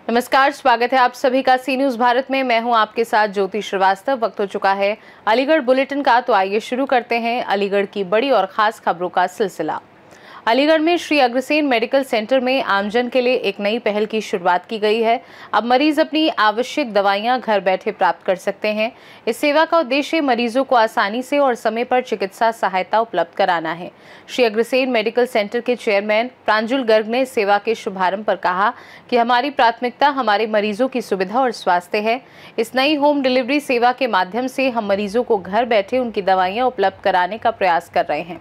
नमस्कार, स्वागत है आप सभी का सी न्यूज भारत में। मैं हूं आपके साथ ज्योति श्रीवास्तव। वक्त हो चुका है अलीगढ़ बुलेटिन का, तो आइए शुरू करते हैं अलीगढ़ की बड़ी और खास खबरों का सिलसिला। अलीगढ़ में श्री अग्रसेन मेडिकल सेंटर में आमजन के लिए एक नई पहल की शुरुआत की गई है। अब मरीज अपनी आवश्यक दवाइयां घर बैठे प्राप्त कर सकते हैं। इस सेवा का उद्देश्य मरीजों को आसानी से और समय पर चिकित्सा सहायता उपलब्ध कराना है। श्री अग्रसेन मेडिकल सेंटर के चेयरमैन प्रांजुल गर्ग ने सेवा के शुभारंभ पर कहा कि हमारी प्राथमिकता हमारे मरीजों की सुविधा और स्वास्थ्य है। इस नई होम डिलीवरी सेवा के माध्यम से हम मरीजों को घर बैठे उनकी दवाइयां उपलब्ध कराने का प्रयास कर रहे हैं।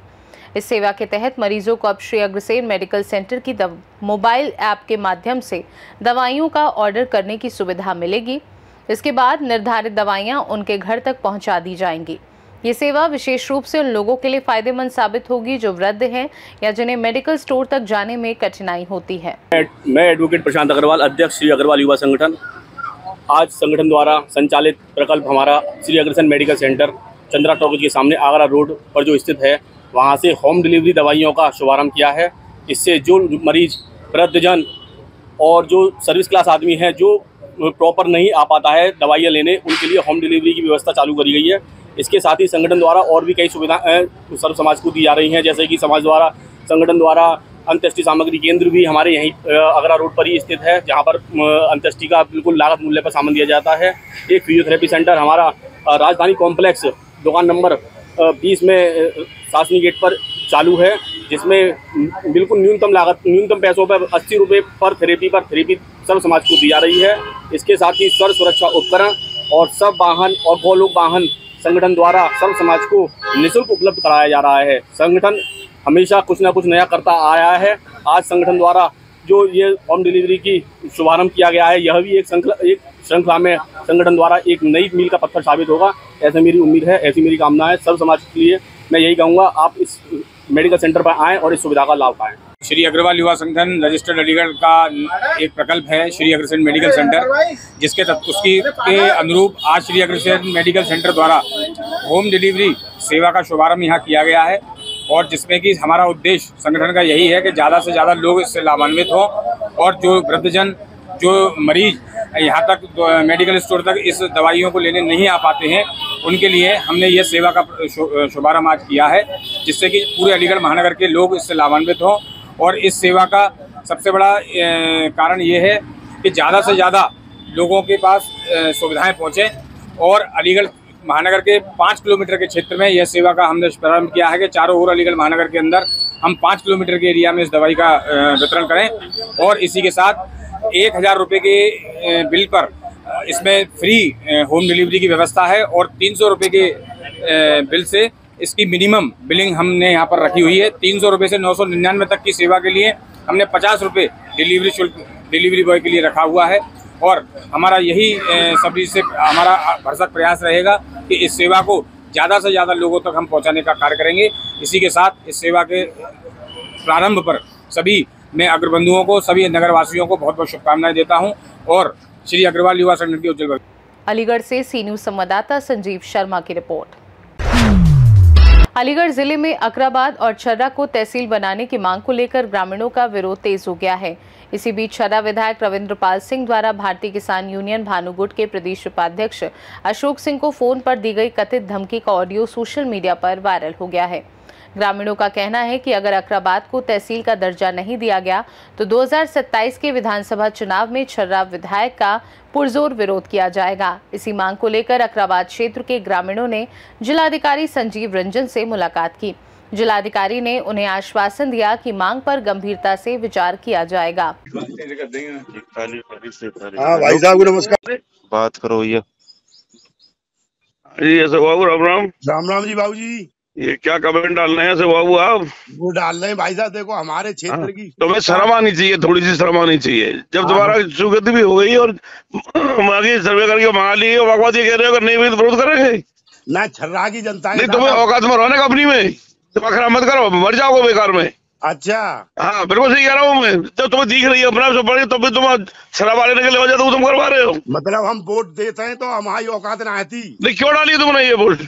इस सेवा के तहत मरीजों को अब श्री अग्रसेन मेडिकल सेंटर की मोबाइल ऐप के माध्यम से दवाइयों का ऑर्डर करने की सुविधा मिलेगी। इसके बाद निर्धारित दवाइयां उनके घर तक पहुंचा दी जाएंगी। ये सेवा विशेष रूप से उन लोगों के लिए फायदेमंद साबित होगी जो वृद्ध हैं या जिन्हें मेडिकल स्टोर तक जाने में कठिनाई होती है। मैं एडवोकेट प्रशांत अग्रवाल, अध्यक्ष श्री अग्रवाल युवा संगठन। आज संगठन द्वारा संचालित प्रकल्प हमारा Shri Agrasen medical centre Chandra talkies के सामने आगरा रोड पर जो स्थित है, वहाँ से होम डिलीवरी दवाइयों का शुभारंभ किया है। इससे जो मरीज, वृद्धजन और जो सर्विस क्लास आदमी हैं जो प्रॉपर नहीं आ पाता है दवाइयाँ लेने, उनके लिए होम डिलीवरी की व्यवस्था चालू करी गई है। इसके साथ ही संगठन द्वारा और भी कई सुविधाएं सर्व समाज को दी जा रही हैं, जैसे कि संगठन द्वारा अंत्येष्टि सामग्री केंद्र भी हमारे यहीं आगरा रोड पर ही स्थित है, जहाँ पर अंत्येष्टि का बिल्कुल लागत मूल्य पर सामान दिया जाता है। एक फिजियोथेरेपी सेंटर हमारा राजधानी कॉम्प्लेक्स दुकान नंबर 20 में शासनी गेट पर चालू है, जिसमें बिल्कुल न्यूनतम पैसों पर 80 रुपये पर थेरेपी सर्व समाज को दी जा रही है। इसके साथ ही स्वर सुरक्षा उपकरण और सब वाहन और गोलोक वाहन संगठन द्वारा सर्व समाज को निःशुल्क उपलब्ध कराया जा रहा है। संगठन हमेशा कुछ ना कुछ नया करता आया है। आज संगठन द्वारा जो ये होम डिलीवरी की शुभारंभ किया गया है, यह भी एक श्रृंखला में संगठन द्वारा एक नई मील का पत्थर साबित होगा, ऐसे मेरी उम्मीद है, ऐसी मेरी कामना है। सर्व समाज के लिए मैं यही कहूँगा, आप इस मेडिकल सेंटर पर आएँ और इस सुविधा का लाभ पाएँ। श्री अग्रवाल युवा संगठन रजिस्टर्ड अलीगढ़ का एक प्रकल्प है श्री अग्रसेन मेडिकल सेंटर, जिसके के अनुरूप आज श्री अग्रसेन मेडिकल सेंटर द्वारा होम डिलीवरी सेवा का शुभारंभ यहाँ किया गया है, और जिसमें कि हमारा उद्देश्य संगठन का यही है कि ज़्यादा से ज़्यादा लोग इससे लाभान्वित हों, और जो वृद्धजन, जो मरीज यहाँ तक मेडिकल स्टोर तक इस दवाइयों को लेने नहीं आ पाते हैं, उनके लिए हमने ये सेवा का शुभारंभ आज किया है, जिससे कि पूरे अलीगढ़ महानगर के लोग इससे लाभान्वित हों। और इस सेवा का सबसे बड़ा कारण ये है कि ज़्यादा से ज़्यादा लोगों के पास सुविधाएं पहुँचें, और अलीगढ़ महानगर के 5 किलोमीटर के क्षेत्र में यह सेवा का हमने प्रारंभ किया है कि चारों ओर अलीगढ़ महानगर के अंदर हम 5 किलोमीटर के एरिया में इस दवाई का वितरण करें। और इसी के साथ 1000 रुपये के बिल पर इसमें फ्री होम डिलीवरी की व्यवस्था है, और 300 रुपये के बिल से इसकी मिनिमम बिलिंग हमने यहाँ पर रखी हुई है। 300 रुपये से 999 तक की सेवा के लिए हमने 50 रुपये डिलीवरी शुल्क डिलीवरी बॉय के लिए रखा हुआ है। और हमारा यही सभी से हमारा भरसक प्रयास रहेगा कि इस सेवा को ज़्यादा से ज़्यादा लोगों तक हम पहुँचाने का कार्य करेंगे। इसी के साथ इस सेवा के प्रारंभ पर सभी मैं अग्रबंधुओं को, सभी नगरवासियों को बहुत बहुत शुभकामनाएं देता हूं, और श्री अग्रवाल युवा संगठन की उज्जवल। अलीगढ़ से सी न्यूज संवाददाता संजीव शर्मा की रिपोर्ट। अलीगढ़ जिले में अकराबाद और छर्रा को तहसील बनाने की मांग को लेकर ग्रामीणों का विरोध तेज हो गया है। इसी बीच छर्रा विधायक रविंद्रपाल सिंह द्वारा भारतीय किसान यूनियन भानुगुट के प्रदेश उपाध्यक्ष अशोक सिंह को फोन पर दी गई कथित धमकी का ऑडियो सोशल मीडिया पर वायरल हो गया है। ग्रामीणों का कहना है कि अगर अकराबाद को तहसील का दर्जा नहीं दिया गया तो 2027 के विधानसभा चुनाव में छर्रा विधायक का पुरजोर विरोध किया जाएगा। इसी मांग को लेकर अकराबाद क्षेत्र के ग्रामीणों ने जिलाधिकारी संजीव रंजन से मुलाकात की। जिलाधिकारी ने उन्हें आश्वासन दिया कि मांग पर गंभीरता से विचार किया जाएगा। हाँ भाई साहब नमस्कार, बात करो ये बाबू राम राम जी बाबू जी, ये क्या कमेंट डालने हैं बाबू आप? वो डाल रहे हैं भाई साहब, देखो हमारे क्षेत्र की तुम्हें शर्म आनी चाहिए, थोड़ी सी शर्म आनी चाहिए। जब तुम्हारा स्वीकृति भी हो गई और आगे सर्वे करके मंगा ली, बागवाद ये कह रहे हो नहीं भी तो विरोध करेंगे ना। छर्रा की जनता नहीं, तुम्हें औकात में रहने कंपनी में खराब मत करो, मर जाओगे बेकार में। अच्छा हाँ बिल्कुल सही कह रहा हूँ मैं। जब तुम्हें दिख रही है अपना से बड़ी, तब भी तुम शराब वाले के ले जाते तुम करवा रहे हो। मतलब हम वोट देते हैं तो हमारी औकात ना आती। नहीं क्यों डाली तुमने ये वोट?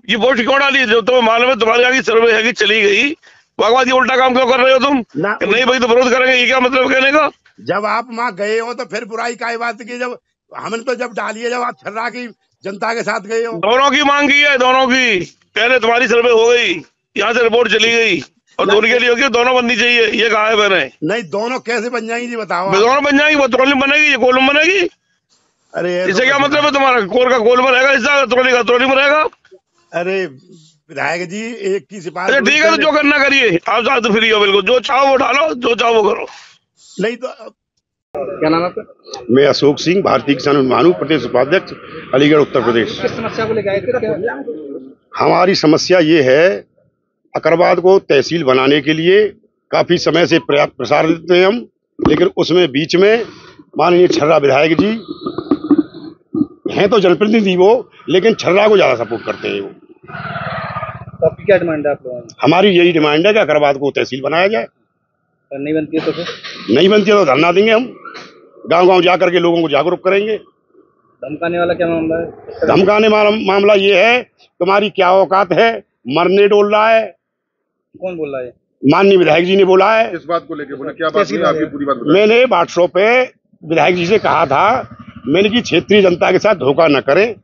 ये वोट क्यों डाली? जो तुम्हें मालूम है तुम्हारी आगे सर्वे है कि चली गई, बागवाद ये उल्टा काम क्यों कर रहे हो तुम? नहीं भाई तो विरोध करेंगे, ये क्या मतलब कहने का? जब आप वहाँ गए हो तो फिर बुराई काय बात की, जब हमने तो जब डाली है, जब आप छर्रा की जनता के साथ गए हो। दोनों की मांग की है, दोनों की। पहले तुम्हारी सर्वे हो गई, यहाँ से रिपोर्ट चली गई, और दोनों के लिए होगी, दोनों बननी चाहिए, ये कहा है मैंने। नहीं, दोनों कैसे बन जाएंगी जी बताओ। दोनों बन जाएंगी, वो ट्रोली बनेगी, ये कोलम बनेगी। अरे इससे क्या मतलब है तुम्हारा? कोल का कोल में रहेगा, हिस्सा ट्रोली का ट्रोली में रहेगा। अरे विधायक जी, एक की सिफारिश। अच्छा ठीक है, तो जो करना करिए, आप साथ फ्री हो बिल्कुल, जो चाहो वो डालो, जो चाहो वो करो। नहीं तो क्या नाम है आपका? मैं अशोक सिंह, भारतीय किसान महासभा प्रदेश उपाध्यक्ष, अलीगढ़ उत्तर प्रदेश। किस समस्या को लेकर आए थे? हमारी समस्या ये है, अकरबाद को तहसील बनाने के लिए काफी समय से प्रसार देते हैं हम, लेकिन उसमें बीच में माननीय छर्रा विधायक जी हैं तो जनप्रतिनिधि वो, लेकिन छर्रा को ज्यादा सपोर्ट करते हैं वो। तो आपकी क्या डिमांड है आप लोगों की? हमारी यही डिमांड है कि अकरबाद को तहसील बनाया जाए। नहीं बनती है तो फिर? नहीं बनती है तो धरना देंगे हम, गांव-गांव जा करके लोगों को जागरूक करेंगे। धमकाने वाला क्या मामला है? धमकाने वाला मामला ये है, तुम्हारी क्या औकात है, मरने डोल रहा है। कौन बोल रहा है? माननीय विधायक जी ने बोला है। इस बात को लेके बोले, क्या बात है आपकी पूरी बात बताइए। मैंने व्हाट्सएप पे विधायक जी से कहा था, मैंने कि क्षेत्रीय जनता के साथ धोखा न करें।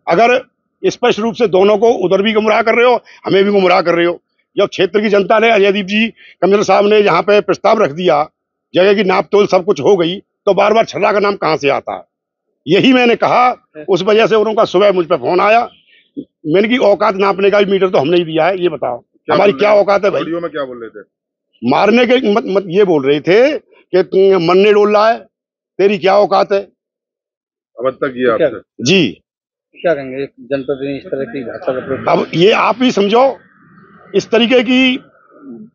अगर स्पष्ट रूप से दोनों को उधर भी गुमराह कर रहे हो, हमें भी गुमराह कर रहे हो। जब क्षेत्र की जनता ने, अजयदीप जी कमिश्नर साहब ने यहाँ पे प्रस्ताव रख दिया, जगह की नाप तोल सब कुछ हो गई, तो बार बार छर्रा का नाम कहाँ से आता है? यही मैंने कहा। उस वजह से उनका सुबह मुझ पर फोन आया। मैंने की औकात नापने का भी मीटर तो हमने ही दिया है, ये बताओ हमारी क्या औकात है भाई? वीडियो में क्या बोल रहे थे? मारने के मत ये बोल रहे थे कि मरने डोल रहा है, तेरी क्या औकात है? अब तक ये आपसे जी क्या कहेंगे जनप्रतिनिधि इस तरह की भाषा का प्रयोग? अब ये आप ही समझो, इस तरीके की,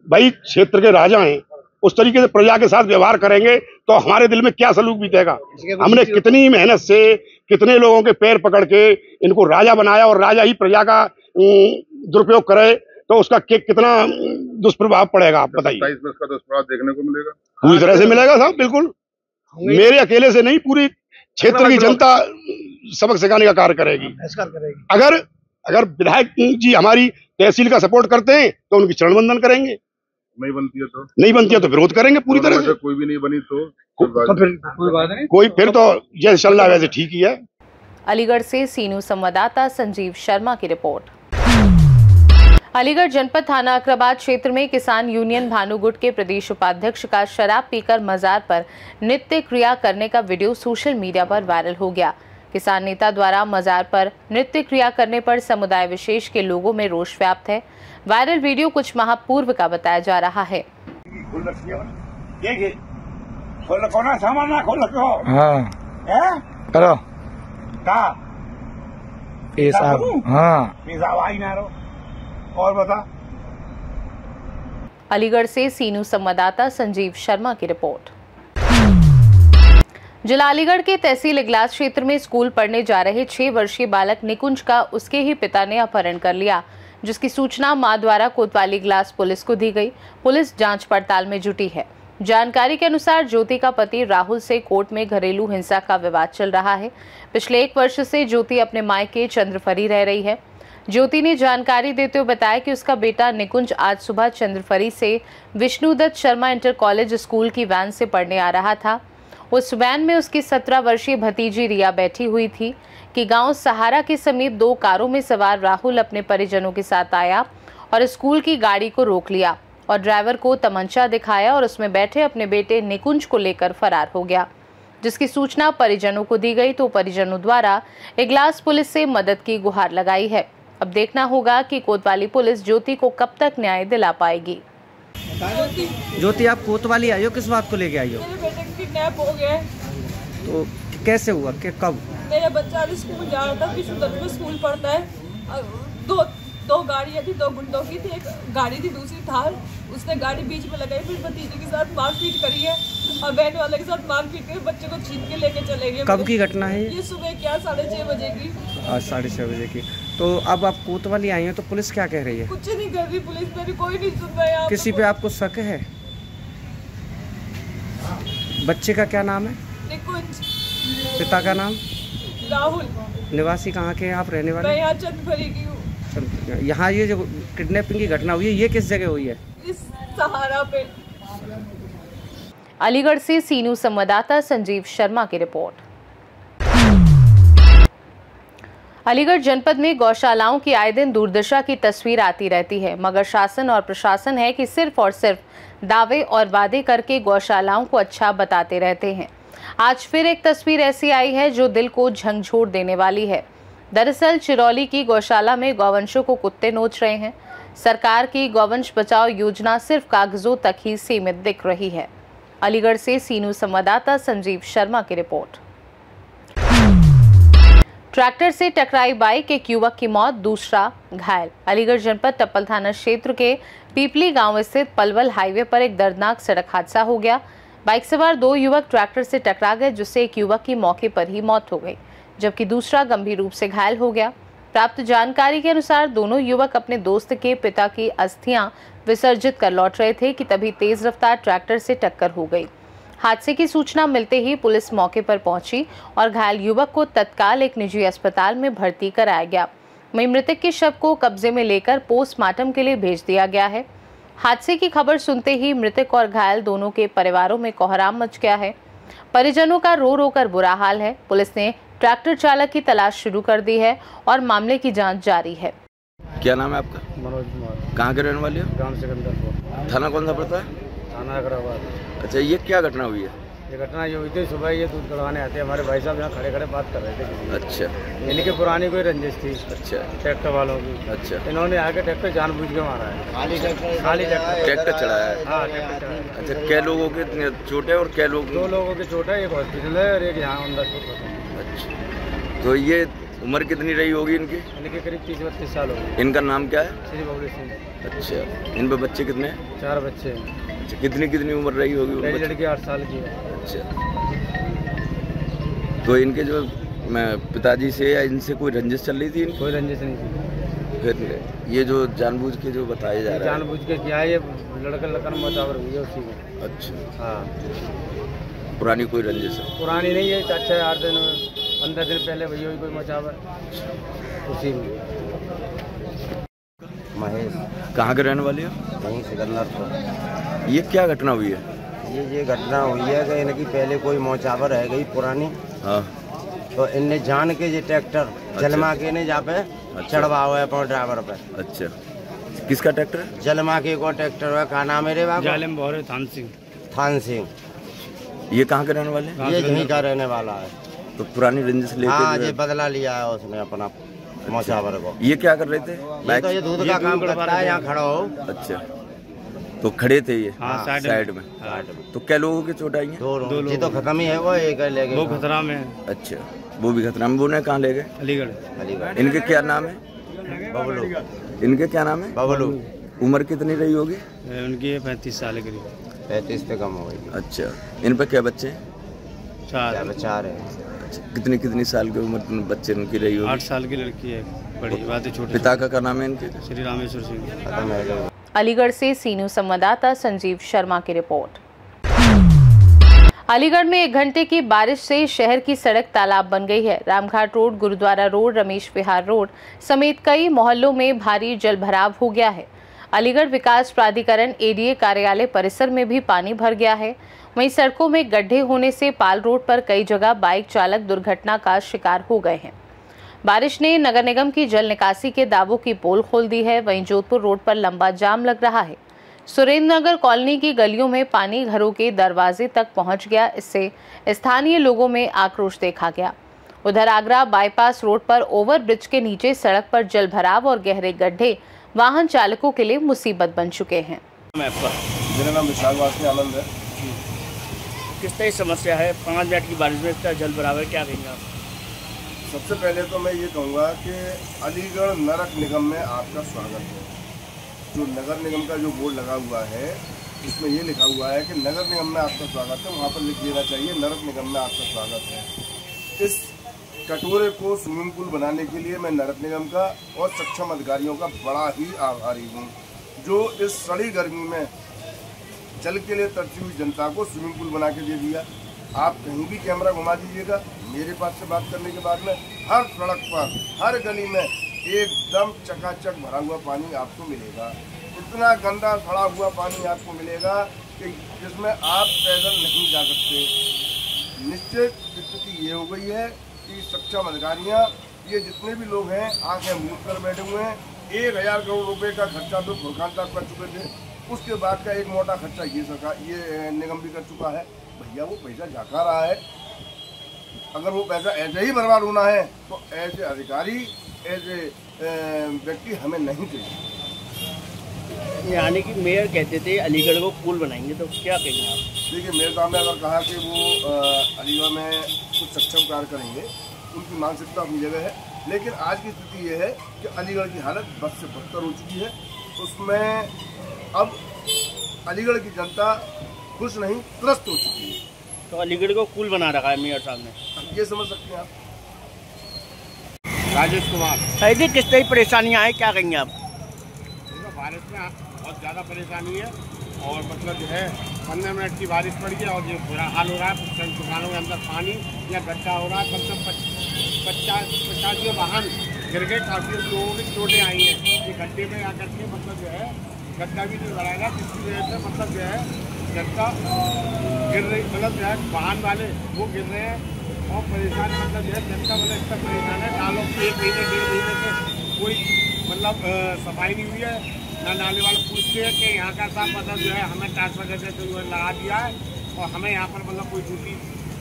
भाई क्षेत्र के राजा हैं, उस तरीके से प्रजा के साथ व्यवहार करेंगे तो हमारे दिल में क्या सलूक बीतेगा? हमने कितनी मेहनत से, कितने लोगों के पैर पकड़ के इनको राजा बनाया, और राजा ही प्रजा का दुरुपयोग करे तो उसका कितना दुष्प्रभाव पड़ेगा, आप बताइए। 27 में इसका दुष्प्रभाव देखने को मिलेगा, पूरी तरह से मिलेगा साहब, बिल्कुल। मेरे अकेले से नहीं, पूरी क्षेत्र की जनता सबक सिखाने का कार्य करेगी। अगर विधायक जी हमारी तहसील का सपोर्ट करते हैं तो उनकी चरण वंदन करेंगे, नहीं बनती है तो नहीं बनती है तो विरोध करेंगे पूरी तरह से। कोई भी नहीं बनी तो फिर कोई बात नहीं, कोई फिर तो जैसे चल रहा है वैसे ठीक ही है। अलीगढ़ से सी न्यूज संवाददाता संजीव शर्मा की रिपोर्ट। अलीगढ़ जनपद थाना अकराबाद क्षेत्र में किसान यूनियन भानुगुट के प्रदेश उपाध्यक्ष का शराब पीकर मजार पर नृत्य क्रिया करने का वीडियो सोशल मीडिया पर वायरल हो गया। किसान नेता द्वारा मजार पर नृत्य क्रिया करने पर समुदाय विशेष के लोगों में रोष व्याप्त है। वायरल वीडियो कुछ माह पूर्व का बताया जा रहा है। और बता। अलीगढ़ से सी न्यूज संवाददाता संजीव शर्मा की रिपोर्ट। जिला अलीगढ़ के तहसील इगलास क्षेत्र में स्कूल पढ़ने जा रहे 6 वर्षीय बालक निकुंज का उसके ही पिता ने अपहरण कर लिया, जिसकी सूचना मां द्वारा कोतवाली इगलास पुलिस को दी गई। पुलिस जांच पड़ताल में जुटी है। जानकारी के अनुसार ज्योति का पति राहुल से कोर्ट में घरेलू हिंसा का विवाद चल रहा है। पिछले 1 वर्ष से ज्योति अपने मायके चंद्रफरी रह रही है। ज्योति ने जानकारी देते हुए बताया कि उसका बेटा निकुंज आज सुबह चंद्रफरी से Vishnudutt Sharma inter college school की वैन से पढ़ने आ रहा था। उस वैन में उसकी 17 वर्षीय भतीजी रिया बैठी हुई थी कि गांव सहारा के समीप 2 कारों में सवार राहुल अपने परिजनों के साथ आया और स्कूल की गाड़ी को रोक लिया और ड्राइवर को तमंचा दिखाया और उसमें बैठे अपने बेटे निकुंज को लेकर फरार हो गया, जिसकी सूचना परिजनों को दी गई तो परिजनों द्वारा इगलास पुलिस से मदद की गुहार लगाई है। अब देखना होगा कि कोतवाली पुलिस ज्योति को कब तक न्याय दिला पाएगी। ज्योति, आप कोतवाली आई हो, किस बात को लेके आई हो? मेरे बेटे किडनैप हो गया है। तो कैसे हुआ, कि कब? मेरा बच्चा स्कूल जा रहा था, विष्णुदत्त में स्कूल पढ़ता है। दो गाड़ियाँ थी, 2 गुंडों की थी, एक गाड़ी थी दूसरी थार। उसने गाड़ी बीच में लगाई, फिर भतीजे के साथ मारपीट करी है और वैन वाले के साथ मारपीट कर बच्चे को छीन के लेके चले गए। कब की घटना है ये? सुबह क्या 6:30 बजे की। आज 6:30 बजे की। तो अब आप कोतवाली आई हो तो पुलिस क्या कह रही है? कुछ नहीं कर रही पुलिस, मेरी कोई नहीं सुन रहा है। किसी पे आपको शक है? बच्चे का क्या नाम है? निकुंज। पिता का नाम? राहुल। निवासी कहाँ के हैं आप, रहने वाले? मैं यहाँ चंद्रफरी की हूँ। यहाँ ये जो किडनैपिंग की घटना हुई है ये किस जगह हुई है? इस सहारा पे। अलीगढ़ से सी न्यूज संवाददाता संजीव शर्मा की रिपोर्ट। अलीगढ़ जनपद में गौशालाओं की आए दिन दुर्दशा की तस्वीर आती रहती है, मगर शासन और प्रशासन है कि सिर्फ और सिर्फ दावे और वादे करके गौशालाओं को अच्छा बताते रहते हैं। आज फिर एक तस्वीर ऐसी आई है जो दिल को झंझोर देने वाली है। दरअसल चिरौली की गौशाला में गौवंशों को कुत्ते नोच रहे हैं। सरकार की गौवंश बचाओ योजना सिर्फ कागजों तक ही सीमित दिख रही है। अलीगढ़ से सी न्यूज संवाददाता संजीव शर्मा की रिपोर्ट। ट्रैक्टर से टकराई बाइक, एक युवक की मौत, दूसरा घायल। अलीगढ़ जनपद टप्पल थाना क्षेत्र के पीपली गांव स्थित पलवल हाईवे पर एक दर्दनाक सड़क हादसा हो गया। बाइक सवार 2 युवक ट्रैक्टर से टकरा गए, जिससे एक युवक की मौके पर ही मौत हो गई, जबकि दूसरा गंभीर रूप से घायल हो गया। प्राप्त जानकारी के अनुसार दोनों युवक अपने दोस्त के पिता की अस्थियां विसर्जित कर लौट रहे थे कि तभी तेज रफ्तार ट्रैक्टर से टक्कर हो गई। हादसे की सूचना मिलते ही पुलिस मौके पर पहुंची और घायल युवक को तत्काल एक निजी अस्पताल में भर्ती कराया गया। वहीं मृतक के शव को कब्जे में लेकर पोस्टमार्टम के लिए भेज दिया गया है। हादसे की खबर सुनते ही मृतक और घायल दोनों के परिवारों में कोहराम मच गया है। परिजनों का रो रो कर बुरा हाल है। पुलिस ने ट्रैक्टर चालक की तलाश शुरू कर दी है और मामले की जांच जारी है। क्या नाम है आपका? मनोज कुमार। कहाँ के रहने वाले हो? ग्राम सिकंदरपुर। थाना कौन सा पड़ता है? थाना अग्रवाल। अच्छा, ये क्या घटना हुई है? ये घटना ये हुई थी, सुबह ये दूध कढ़वाने आते हमारे भाई साहब यहाँ खड़े खड़े बात कर रहे थे। अच्छा। इनकी पुरानी कोई रंजिश थी। अच्छा। ट्रैक्टर वालों की। अच्छा। इन्होंने आके ट्रैक्टर जानबूझ के मारा है। खाली ट्रैक्टर चढ़ाया है? हाँ, ट्रैक्टर चढ़ाया। अच्छा, क्या लोगों के चोट है और क्या लोग? 2 लोगों की चोट है, एक हॉस्पिटल है और एक यहाँ अंदर। अच्छा, तो ये उम्र कितनी रही होगी इनकी? इनके करीब 30-32 साल हो गए। इनका नाम क्या है? श्री बबलू सिंह। अच्छा, इन पे बच्चे कितने हैं? 4 बच्चे हैं। अच्छा, कितनी उम्र रही होगी? मेरी लड़की 8 साल की है। अच्छा, तो इनके जो पिताजी से या इनसे कोई रंजिश चल रही थी? कोई रंजिश नहीं थी। फिर ये जो जानबूझ के जो बताया जा रहा है? जानबूझ के किया है, ये लड़का लड़का मचावर हुई है उसी में। अच्छा। हाँ, पुरानी कोई रंजिश है? पुरानी नहीं है, 4-8 दिन 15 दिन पहले भैया हुई कोई मचावर उसी में। महेश। कहाँ के रहने वाले हो? यहीं सिकंदरपुर। ये क्या घटना हुई है? ये घटना हुई है कि इनकी पहले कोई मौचावर रह गई पुरानी। हाँ। तो इनने जान के ये ट्रैक्टर जलमा के ने जा पे चढ़वा हुआ है अपने ड्राइवर पे। अच्छा, किसका ट्रैक्टर है? जलमा के को ट्रैक्टर है। कहा नाम है रे बाबू? जालिम भौरे थान सिंह। थान सिंह। ये कहाँ के रहने वाले? ये यहीं का रहने वाला है। तो पुरानी रंजिश लेके? हाँ, ये बदला लिया है उसने अपना मौचावर को। ये क्या कर रहे थे? ये दूध का काम करता है, यहाँ खड़ा हो। अच्छा, तो खड़े थे ये? हाँ, साइड में। तो क्या लोगों की चोट आई है? 2 लोग। ये तो खत्म ही है, वो एक ले गए। वो खतरा में। अच्छा, वो भी खतरा में। वो ने कहाँ ले गए? अलीगढ़। इनके क्या नाम है? बबलू। इनके क्या नाम है? बबलू। उम्र कितनी रही होगी? उनकी 35 साल करीब। 35 पे कम हो गई। अच्छा, इन पे क्या बच्चे हैं? 4 है। अच्छा, कितनी साल की उम्र बच्चे उनकी रही होगी? 8 साल की लड़की है, बड़ी बात है। छोटे पिता का क्या नाम है इनके? श्री रामेश्वर सिंह। अलीगढ़ से सी न्यूज संवाददाता संजीव शर्मा की रिपोर्ट। अलीगढ़ में 1 घंटे की बारिश से शहर की सड़क तालाब बन गई है। रामघाट रोड, गुरुद्वारा रोड, रमेश विहार रोड समेत कई मोहल्लों में भारी जलभराव हो गया है। अलीगढ़ विकास प्राधिकरण एडीए कार्यालय परिसर में भी पानी भर गया है। वहीं सड़कों में गड्ढे होने से पाल रोड पर कई जगह बाइक चालक दुर्घटना का शिकार हो गए हैं। बारिश ने नगर निगम की जल निकासी के दावों की पोल खोल दी है। वहीं जोधपुर रोड पर लंबा जाम लग रहा है। सुरेंद्र नगर कॉलोनी की गलियों में पानी घरों के दरवाजे तक पहुंच गया। इससे स्थानीय लोगों में आक्रोश देखा गया। उधर आगरा बाईपास रोड पर ओवरब्रिज के नीचे सड़क पर जलभराव और गहरे गड्ढे वाहन चालकों के लिए मुसीबत बन चुके हैं। मेरा नाम विशाल वासी आनंद है। किस तरह समस्या है? 5 मिनट की बारिश में इसका जलभराव है, क्या कहेंगे आप? सबसे पहले तो मैं ये कहूँगा कि अलीगढ़ नगर निगम में आपका स्वागत है। जो नगर निगम का जो बोर्ड लगा हुआ है इसमें ये लिखा हुआ है कि नगर निगम में आपका स्वागत है, वहाँ पर लिख देना चाहिए नगर निगम में आपका स्वागत है। इस कटोरे को स्विमिंग पूल बनाने के लिए मैं नगर निगम का और सक्षम अधिकारियों का बड़ा ही आभारी हूँ, जो इस सड़ी गर्मी में जल के लिए तरसी हुई जनता को स्विमिंग पूल बना के दे दिया। आप कहीं भी कैमरा घुमा दीजिएगा, मेरे पास से बात करने के बाद में हर सड़क पर, हर गली में एकदम चकाचक भरा हुआ पानी आपको मिलेगा। इतना गंदा सड़ा हुआ पानी आपको मिलेगा कि जिसमें आप पैदल नहीं जा सकते। निश्चित स्थिति ये हो गई है कि सक्षम अधिकारियाँ, ये जितने भी लोग हैं आंखें मूंद कर बैठे हुए हैं। 1000 करोड़ रुपए का खर्चा तो फुरकान साहब कर चुके थे, उसके बाद का एक मोटा खर्चा ये निगम भी कर चुका है। भैया वो पैसा जाका रहा है, अगर वो पैसा ऐसे ही बर्बाद होना है तो ऐसे अधिकारी, ऐसे व्यक्ति हमें नहीं चाहिए। यानी कि मेयर कहते थे अलीगढ़ को कूल बनाएंगे, तो क्या कहेंगे आप? देखिए, मेयर साहब ने अगर कहा कि वो अलीगढ़ में कुछ सक्षम कार्य करेंगे, उनकी मानसिकता अपनी जगह है, लेकिन आज की स्थिति ये है कि अलीगढ़ की हालत बद से बदतर हो चुकी है। उसमें अब अलीगढ़ की जनता खुश नहीं, त्रस्त हो चुकी है। तो अलीगढ़ को कूल बना रखा है मेयर साहब ने, ये समझ सकते हैं आप। राजेश कुमार। जी, किस तरह परेशानियाँ हैं, क्या कहेंगे आप? बारिश में बहुत ज़्यादा परेशानी है और मतलब जो है 15 मिनट की बारिश पड़ी है और ये बुरा हाल हो रहा है। कुछ दुकानों के अंदर पानी या गड्ढा हो रहा है, कम से कम 50 वाहन गिर गए, काफ़ी लोगों की चोटें आई हैं। ये गड्ढे में आकर के मतलब जो है गड्ढा भी नहीं बढ़ाएगा, जिसकी वजह से मतलब जो है जनता गिर रही, मतलब जो है वाहन वाले वो गिर रहे हैं और परेशान, मतलब जो है जनता मतलब इतना परेशान है। नालों 1 महीने 1.5 महीने से कोई मतलब सफाई नहीं हुई है। ना नाले वाले पूछते हैं कि यहाँ का साफ मतलब जो है हमें ट्रांसफर करके तो लगा दिया है और हमें यहाँ पर मतलब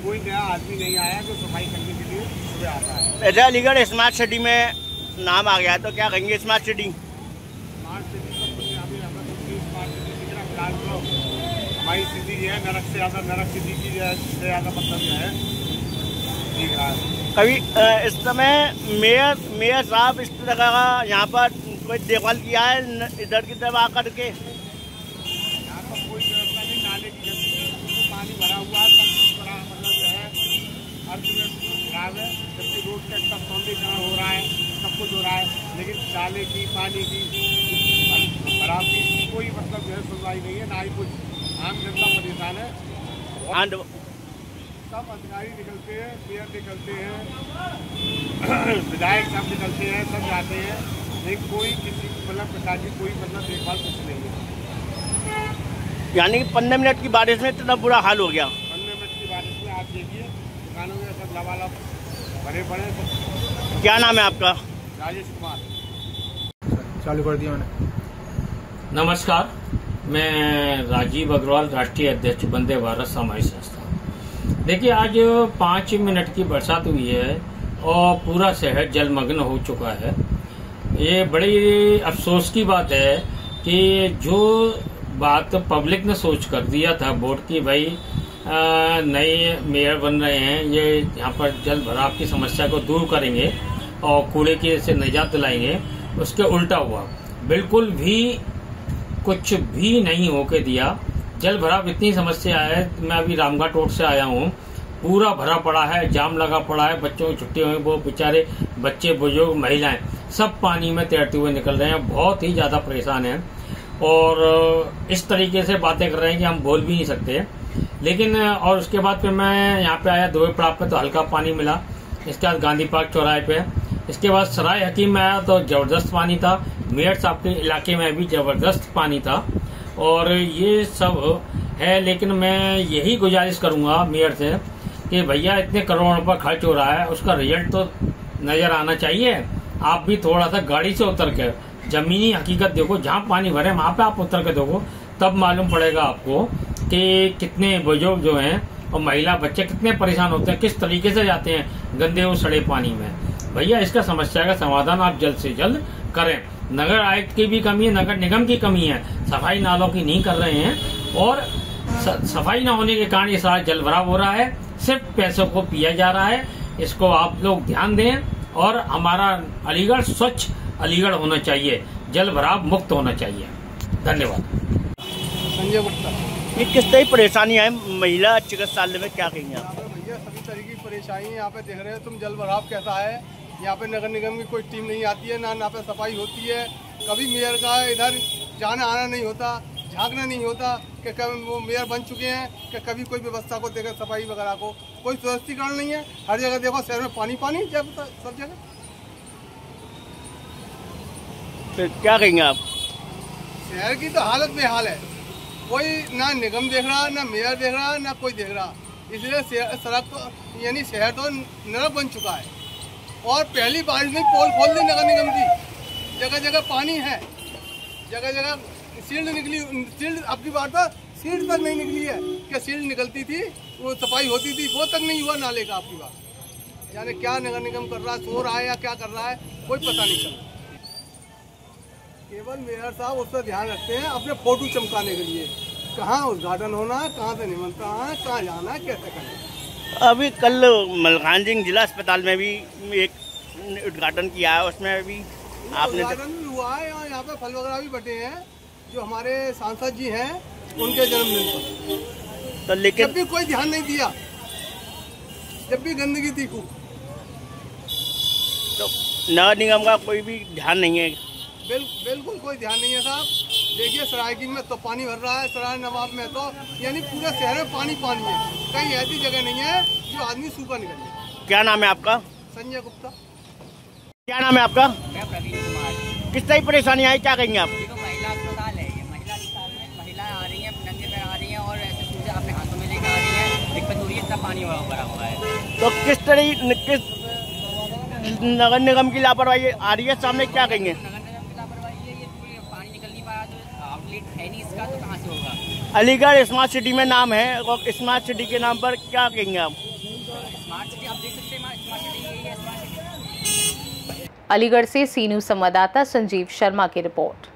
कोई नया आदमी नहीं आया जो सफाई करने के लिए सुबह आता है। वैसे अलीगढ़ स्मार्ट सिटी में नाम आ गया है, तो क्या कहेंगे स्मार्ट सिटी? स्मार्ट सिटी तो अभी हमें स्मार्ट सिटी दिख रहा फिलहाल तो हमारी सिटी जो है नरक से ज़्यादा, नरक सिटी की से ज़्यादा मतलब जो है दिख रहा है। कभी इस समय मेयर साहब इस तरह का यहाँ पर कोई देखभाल किया है इधर की तरफ आकर के? यहाँ पर कोई व्यवस्था नहीं, नाले की गंदगी, पानी भरा हुआ है, सब कुछ बड़ा मतलब जो है हर जगह खराब है। जबकि रोड का इतना सौंदर्यीकरण हो रहा है, सब कुछ हो रहा है, लेकिन नाले की, पानी की, खराब की कोई मतलब जो है सुनवाई नहीं है, ना ही कुछ। आम जनता परेशान है। सब अधिकारी निकलते हैं, मेयर निकलते हैं, विधायक सब निकलते हैं, सब जाते हैं, लेकिन कोई किसी मतलब प्रकार की कोई मतलब देखभाल कुछ नहीं है। यानी कि 15 मिनट की बारिश में इतना बुरा हाल हो गया। 15 मिनट की बारिश में आप देखिए दुकानों में सब लबालब भरे पड़े। क्या नाम है आपका? राजेश कुमार। चालू कर दिया मैंने। नमस्कार, मैं राजीव अग्रवाल, राष्ट्रीय अध्यक्ष वंदे भारत सामाजिक संस्था। देखिए, आज 5 मिनट की बरसात हुई है और पूरा शहर जलमग्न हो चुका है। ये बड़ी अफसोस की बात है कि जो बात पब्लिक ने सोच कर दिया था वोट की, भाई नए मेयर बन रहे हैं, ये यहाँ पर जल भराव की समस्या को दूर करेंगे और कूड़े की से निजात दिलाएंगे, उसके उल्टा हुआ। बिल्कुल भी कुछ भी नहीं होके दिया। जल भराव इतनी समस्या है, मैं अभी रामघाट रोड से आया हूँ, पूरा भरा पड़ा है, जाम लगा पड़ा है, बच्चों की छुट्टी हुई, वो बेचारे बच्चे, बुजुर्ग, महिलाएं सब पानी में तैरते हुए निकल रहे हैं, बहुत ही ज्यादा परेशान हैं और इस तरीके से बातें कर रहे हैं कि हम बोल भी नहीं सकते। लेकिन और उसके बाद फिर मैं यहाँ पे आया दोवे पड़ाव पे, तो हल्का पानी मिला। इसके बाद गांधी पार्क चौराहे पे, इसके बाद सराय हकीम में आया तो जबरदस्त पानी था। मेरठ साहब के इलाके में भी जबरदस्त पानी था और ये सब है। लेकिन मैं यही गुजारिश करूंगा मेयर से कि भैया इतने करोड़ों रुपए खर्च हो रहा है, उसका रिजल्ट तो नजर आना चाहिए। आप भी थोड़ा सा गाड़ी से उतर के जमीनी हकीकत देखो, जहाँ पानी भरे वहां पे आप उतर के देखो, तब मालूम पड़ेगा आपको कि कितने बुजुर्ग जो हैं और महिला बच्चे कितने परेशान होते हैं, किस तरीके से जाते हैं गंदे और सड़े पानी में। भैया इसका समस्या का समाधान आप जल्द से जल्द करें। नगर आयुक्त की भी कमी है, नगर निगम की कमी है, सफाई नालों की नहीं कर रहे हैं और सफाई न होने के कारण ये सारा जल भराव हो रहा है, सिर्फ पैसों को पिया जा रहा है। इसको आप लोग ध्यान दें और हमारा अलीगढ़ स्वच्छ अलीगढ़ होना चाहिए, जल भराव मुक्त होना चाहिए। धन्यवाद। संजय गुप्ता। ये किस तरह परेशानी है महिला चिकित्सालय में, क्या कहेंगे आप? भैया सभी तरह की परेशानी यहाँ पे देख रहे हो तुम, जल भराव कैसा है। यहाँ पे नगर निगम की कोई टीम नहीं आती है, ना पे सफाई होती है। कभी मेयर का इधर जाना आना नहीं होता, झांकना नहीं होता कि कभी वो मेयर बन चुके हैं कि कभी कोई व्यवस्था को देकर सफाई वगैरह को कोई सुव्यवस्थीकरण नहीं है। हर जगह देखो शहर में पानी पानी जब सब जगह। तो क्या कहेंगे आप? शहर की तो हालत बेहाल है, कोई ना निगम देख रहा, ना मेयर देख रहा, ना कोई देख रहा। इसलिए सड़क तो यानी शहर तो नरक बन चुका है। और पहली बारिश में पोल खोल दी नगर निगम की, जगह जगह पानी है, जगह जगह सील्ड निकली। सील्ड आपकी बात तो सील्ड तक नहीं निकली है, क्या सील्ड निकलती थी वो सफाई होती थी, वो तक नहीं हुआ नाले का। आपकी बात यानी क्या नगर निगम कर रहा है, सो रहा है या क्या कर रहा है, कोई पता नहीं चल रहा। केवल मेयर साहब उस पर ध्यान रखते हैं अपने फोटो चमकाने के लिए, कहाँ उद्घाटन होना है, कहाँ से निमंत्रण है, कहाँ जाना है, कैसे करना। अभी कल मलकानगंज जिला अस्पताल में भी एक उद्घाटन किया है, उसमें भी आपने उद्घाटन भी हुआ है। यहाँ पे फल वगैरह भी बटे हैं जो हमारे सांसद जी हैं उनके जन्मदिन पर। तो लेकिन जब भी कोई ध्यान नहीं दिया, जब भी गंदगी थी खूब, तो नगर निगम का कोई भी ध्यान नहीं है। बिल्कुल कोई ध्यान नहीं है साहब। देखिए सरायकीन में तो पानी भर रहा है, सराय नवाब में तो यानी पूरे शहर में पानी पानी है। कहीं ऐसी जगह नहीं है जो आदमी सूखा निकल जाए। क्या नाम है आपका? संजय गुप्ता। क्या नाम है आपका? मैं प्रवीण कुमार। किस तरह की परेशानी आई, क्या कहेंगे आप? देखो महिला अस्पताल है, ये महिला अस्पताल में महिला आ रही है, नंगे पैर आ रही है और ऐसे सूजे अपने हाथों में लेकर आ रही है। दिक्कत हो रही है, इतना पानी भरा हुआ है। तो किस नगर निगम की लापरवाही आ रही है सामने, क्या कहेंगे? है नहीं इसका तो कहाँ से होगा। अलीगढ़ स्मार्ट सिटी में नाम है और स्मार्ट सिटी के नाम पर क्या कहेंगे आप? स्मार्ट सिटी आप देख सकते हैं, स्मार्ट सिटी यही है, स्मार्ट सिटी। अलीगढ़ से सी न्यूज़ संवाददाता संजीव शर्मा की रिपोर्ट।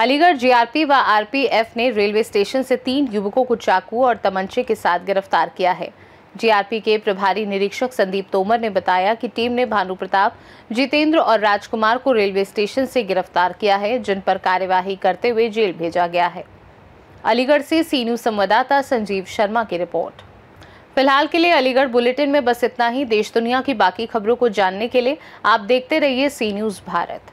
अलीगढ़ जीआरपी व आरपीएफ ने रेलवे स्टेशन से 3 युवकों को चाकू और तमंचे के साथ गिरफ्तार किया है। जीआरपी के प्रभारी निरीक्षक संदीप तोमर ने बताया कि टीम ने भानु प्रताप, जितेंद्र और राजकुमार को रेलवे स्टेशन से गिरफ्तार किया है, जिन पर कार्यवाही करते हुए जेल भेजा गया है। अलीगढ़ से सी न्यूज़ संवाददाता संजीव शर्मा की रिपोर्ट। फिलहाल के लिए अलीगढ़ बुलेटिन में बस इतना ही। देश दुनिया की बाकी खबरों को जानने के लिए आप देखते रहिए सी न्यूज़ भारत।